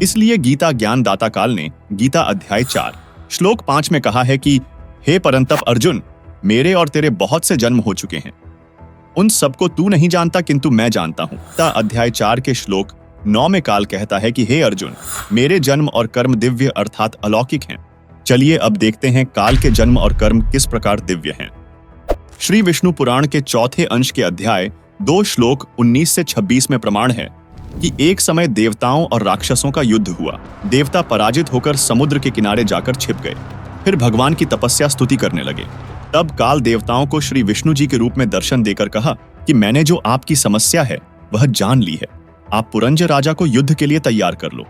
इसलिए गीता ज्ञानदाता काल ने गीता अध्याय 4 श्लोक 5 में कहा है कि हे परंतप अर्जुन, मेरे और तेरे बहुत से जन्म हो चुके हैं, उन सबको तू नहीं जानता किंतु मैं जानता हूं। गीता अध्याय 4 के श्लोक 9 में काल कहता है कि हे अर्जुन, मेरे जन्म और कर्म दिव्य अर्थात अलौकिक हैं। चलिए अब देखते हैं काल के जन्म और कर्म किस प्रकार दिव्य हैं। श्री विष्णु पुराण के चौथे अंश के अध्याय 2 श्लोक 19 से 26 में प्रमाण है कि एक समय देवताओं और राक्षसों का युद्ध हुआ। देवता पराजित होकर समुद्र के किनारे जाकर छिप गए, फिर भगवान की तपस्या स्तुति करने लगे। तब काल देवताओं को श्री विष्णु जी के रूप में दर्शन देकर कहा कि मैंने जो आपकी समस्या है वह जान ली है, आप पुरंज राजा को युद्ध के लिए तैयार कर लो।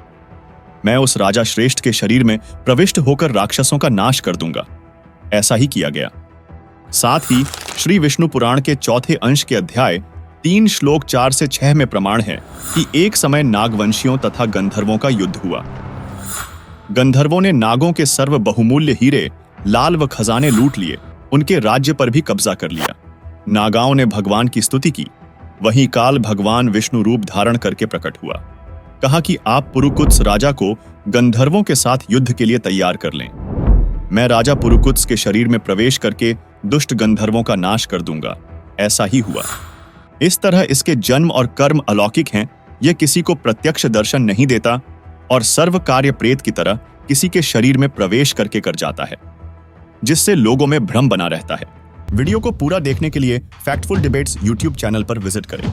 मैं उस राजा श्रेष्ठ के शरीर में प्रविष्ट होकर राक्षसों का नाश कर दूंगा। ऐसा ही किया गया। साथ ही श्री विष्णु पुराण के चौथे अंश के अध्याय 3 श्लोक 4 से 6 में प्रमाण है कि एक समय नागवंशियों तथा गंधर्वों का युद्ध हुआ। गंधर्वों ने नागों के सर्व बहुमूल्य हीरे, लाल व खजाने लूट लिए, उनके राज्य पर भी कब्जा कर लिया। नागाओं ने भगवान की स्तुति की। वहीं काल भगवान विष्णु रूप धारण करके प्रकट हुआ। कहा कि आप पुरुकुत्स राजा को गंधर्वों के साथ युद्ध के लिए तैयार कर लें। मैं राजा पुरुकुत्स के शरीर में प्रवेश करके दुष्ट गंधर्वों का नाश कर दूंगा। ऐसा ही हुआ। इस तरह इसके जन्म और कर्म अलौकिक हैं। यह किसी को प्रत्यक्ष दर्शन नहीं देता और सर्व कार्य प्रेत की तरह किसी के शरीर में प्रवेश करके कर जाता है, जिससे लोगों में भ्रम बना रहता है। वीडियो को पूरा देखने के लिए फैक्टफुल डिबेट्स यूट्यूब चैनल पर विजिट करें।